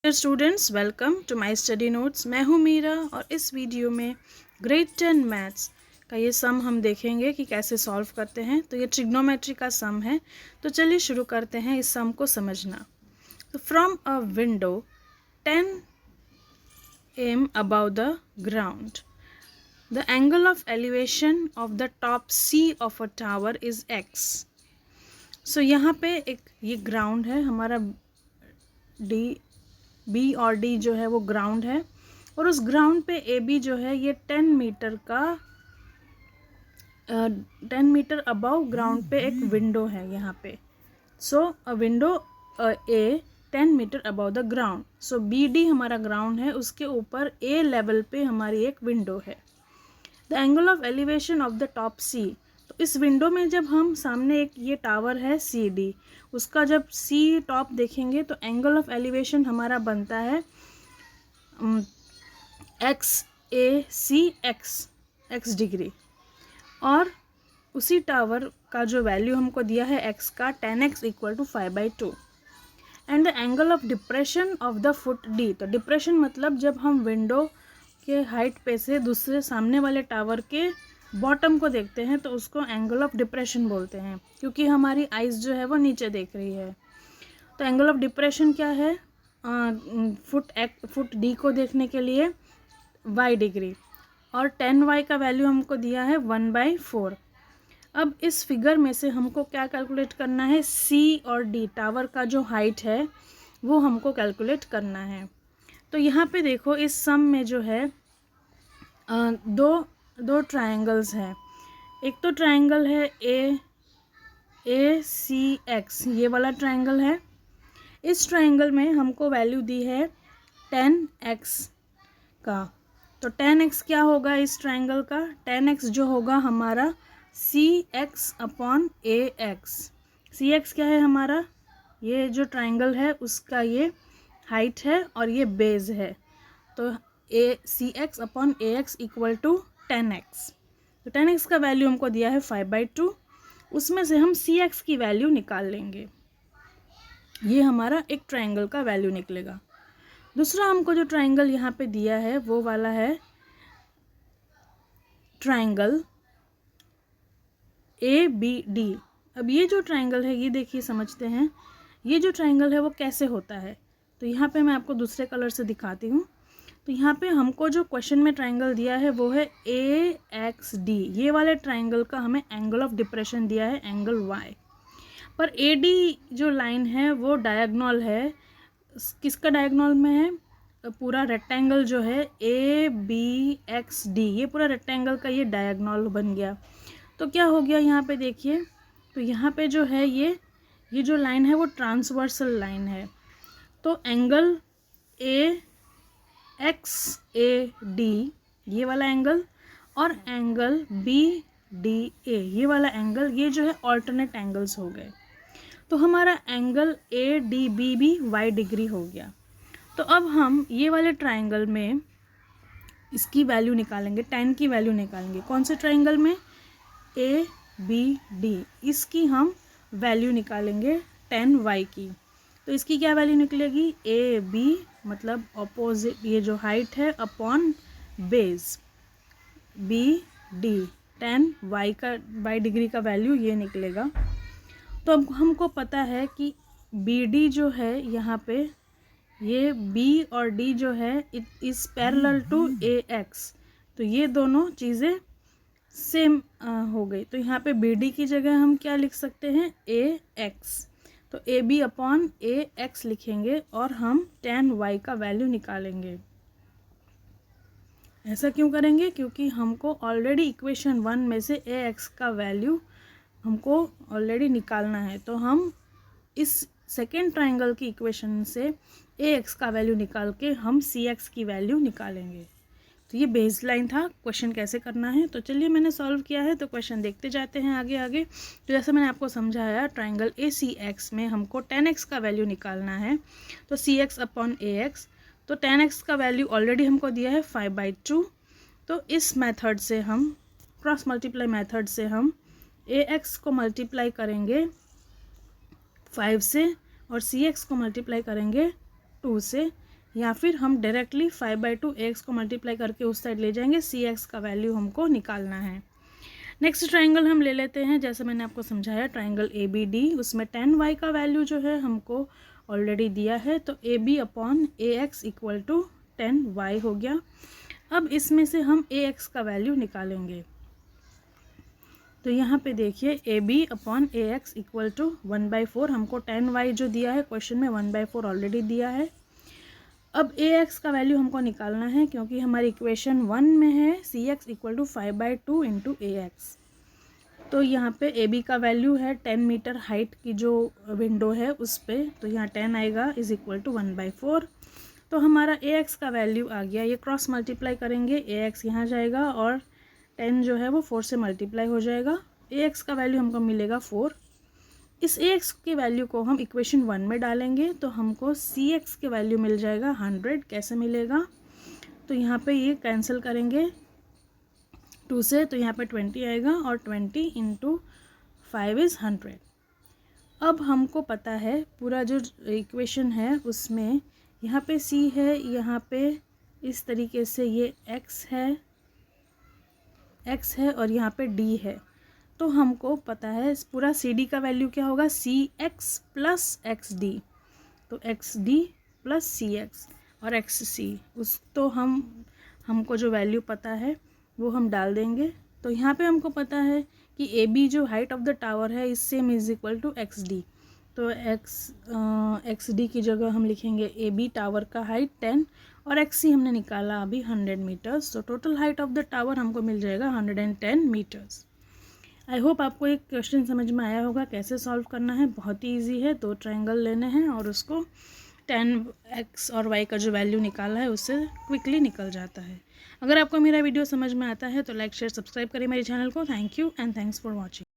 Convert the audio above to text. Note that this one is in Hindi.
Students, welcome to my study notes. मैं हूं मीरा और इस वीडियो में ग्रेड 10 मैथ्स का ये सम हम देखेंगे कि कैसे सॉल्व करते हैं। तो ये ट्रिग्नोमेट्री का सम है। तो चलिए शुरू करते हैं इस सम को समझना। तो from a window 10 m above the ground, the angle of elevation of the top C of a tower is x. सो यहाँ पे एक ये ग्राउंड है हमारा, बी और डी जो है वो ग्राउंड है और उस ग्राउंड पे ए बी जो है ये 10 मीटर का 10 मीटर अबव ग्राउंड पे एक विंडो है यहाँ पे। So uh window a 10 metre above the ground. So B D हमारा ग्राउंड है, उसके ऊपर ए लेवल पे हमारी एक विंडो है। The angle of elevation of the top C. तो इस विंडो में जब हम सामने एक ये टावर है सी डी, उसका जब सी टॉप देखेंगे तो एंगल ऑफ एलिवेशन हमारा बनता है एक्स ए सी एक्स डिग्री। और उसी टावर का जो वैल्यू हमको दिया है एक्स का 10x equal to 5/2। And the angle of depression of the foot D. तो डिप्रेशन मतलब जब हम विंडो के हाइट पे से दूसरे सामने वाले टावर के बॉटम को देखते हैं तो उसको एंगल ऑफ डिप्रेशन बोलते हैं, क्योंकि हमारी आइज़ जो है वो नीचे देख रही है। तो एंगल ऑफ डिप्रेशन क्या है? फुट डी को देखने के लिए y डिग्री, और 10y का वैल्यू हमको दिया है 1/4। अब इस फिगर में से हमको क्या कैलकुलेट करना है? सी और डी टावर का जो हाइट है वो हमको कैलकुलेट करना है। तो यहाँ पे देखो इस सम में जो है दो ट्रायंगल्स हैं। एक तो ट्रायंगल है ए सी एक्स, ये वाला ट्रायंगल है। इस ट्रायंगल में हमको वैल्यू दी है 10x का। तो 10x क्या होगा इस ट्रायंगल का? 10x जो होगा हमारा cx अपॉन ax। cx क्या है हमारा? ये जो ट्रायंगल है उसका ये हाइट है और ये बेस है। तो cx upon ax equal to 10x। तो 10x का वैल्यू हमको दिया है 5/2। उसमें से हम cx की वैल्यू निकाल लेंगे। ये हमारा एक ट्रायंगल का वैल्यू निकलेगा। दूसरा हमको जो ट्रायंगल यहाँ पे दिया है वो वाला है ट्रायंगल ABD। अब ये जो ट्रायंगल है ये देखिए, समझते हैं ये जो ट्रायंगल है वो कैसे होता है। तो यहाँ पे मैं आपको दूसरे कलर से दिखाती हूँ। तो यहाँ पे हमको जो क्वेश्चन में ट्रायंगल दिया है वो है AXD। ये वाले ट्रायंगल का हमें एंगल ऑफ डिप्रेशन दिया है एंगल Y। पर AD जो लाइन है वो डायगोनल है। किसका डायगोनल में है? पूरा रेक्टेंगल जो है ABXD, ये पूरा रेक्टेंगल का ये डायगोनल बन गया। तो क्या हो गया यहाँ पे देखिए, तो यहाँ पे जो है ये जो लाइन है वो ट्रांसवर्सल लाइन है। तो एंगल AXAD ये वाला एंगल और एंगल BDA ये वाला एंगल, ये जो है ऑल्टरनेट एंगल्स हो गए। तो हमारा एंगल ADB भी y डिग्री हो गया। तो अब हम ये वाले ट्रायंगल में इसकी वैल्यू निकालेंगे, 10 की वैल्यू निकालेंगे। कौन से ट्रायंगल में? ABD। इसकी हम वैल्यू निकालेंगे 10y की। तो इसकी क्या वैल्यू निकलेगी? AB मतलब ऑपोजिट, ये जो हाइट है अपॉन बेस, BD 10y का y डिग्री का वैल्यू ये निकलेगा। तो अब हमको पता है कि BD जो है यहाँ पे, ये B और D जो है इस पैरेलल टू AX। तो ये दोनों चीज़ें सेम हो गई। तो यहाँ पे BD की जगह हम क्या लिख सकते हैं? AX। तो AB अपॉन AX लिखेंगे और हम 10y का वैल्यू निकालेंगे। ऐसा क्यों करेंगे? क्योंकि हमको ऑलरेडी इक्वेशन 1 में से AX का वैल्यू हमको ऑलरेडी निकालना है। तो हम इस सेकेंड ट्रायंगल की इक्वेशन से AX का वैल्यू निकाल के हम CX की वैल्यू निकालेंगे। तो ये बेस लाइन था, क्वेश्चन कैसे करना है। तो चलिए मैंने सॉल्व किया है, तो क्वेश्चन देखते जाते हैं आगे आगे। तो जैसे मैंने आपको समझाया, ट्रायंगल ACX में हमको 10x का वैल्यू निकालना है। तो CX अपॉन AX। तो 10x का वैल्यू ऑलरेडी हमको दिया है 5/2। तो इस मेथड से हम, क्रॉस मल्टीप्लाई मेथड से हम AX को मल्टीप्लाई करेंगे 5 से और CX को मल्टीप्लाई करेंगे 2 से। या फिर हम डायरेक्टली 5/2 AX को मल्टीप्लाई करके उस साइड ले जाएंगे, CX का वैल्यू हमको निकालना है। नेक्स्ट ट्राइंगल हम ले लेते हैं, जैसे मैंने आपको समझाया ट्राइंगल ABD, उसमें 10Y का वैल्यू जो है हमको ऑलरेडी दिया है, तो AB upon AX equal to 10Y हो गया। अब इसमें से हम AX का वैल्यू निकालेंगे, तो यहाँ पे देखिए AB upon AX equal to 1/4, हमको 10Y जो दिया है क्वेश्चन में 1/4 ऑलरेडी दिया है। अब AX का वैल्यू हमको निकालना है, क्योंकि हमारी इक्वेशन 1 में है CX equal to 5/2 into AX। तो यहाँ पे AB का वैल्यू है 10 मीटर हाइट की जो विंडो है उस पर, तो यहाँ 10 आएगा इज इक्वल टू 1/4। तो हमारा AX का वैल्यू आ गया, ये क्रॉस मल्टीप्लाई करेंगे, AX यहाँ जाएगा और 10 जो है वो 4 से मल्टीप्लाई हो जाएगा, AX का वैल्यू हमको मिलेगा 4। इस AX के वैल्यू को हम इक्वेशन 1 में डालेंगे तो हमको CX के वैल्यू मिल जाएगा 100। कैसे मिलेगा, तो यहाँ पे ये कैंसिल करेंगे 2 से, तो यहाँ पे 20 आएगा और 20 इंटू 5 इज़ 100। अब हमको पता है पूरा जो इक्वेशन है उसमें यहाँ पे C है, यहाँ पे इस तरीके से ये X है और यहाँ पे D है। तो हमको पता है पूरा CD का वैल्यू क्या होगा, CX प्लस XD, तो XD प्लस CX और XC, उस तो हमको जो वैल्यू पता है वो हम डाल देंगे। तो यहाँ पे हमको पता है कि AB जो हाइट ऑफ द टावर है इस same is equal to XD, तो XD की जगह हम लिखेंगे AB टावर का हाइट 10 और XC हमने निकाला अभी 100 मीटर्स, तो total height of the tower हमको मिल जाएगा 110 मीटर्स। आई होप आपको एक क्वेश्चन समझ में आया होगा कैसे सॉल्व करना है। बहुत ही ईजी है, 2 ट्रायंगल लेने हैं और उसको 10x और y का जो वैल्यू निकाला है उससे क्विकली निकल जाता है। अगर आपको मेरा वीडियो समझ में आता है तो लाइक शेयर सब्सक्राइब करें मेरे चैनल को। Thank you and thanks for watching.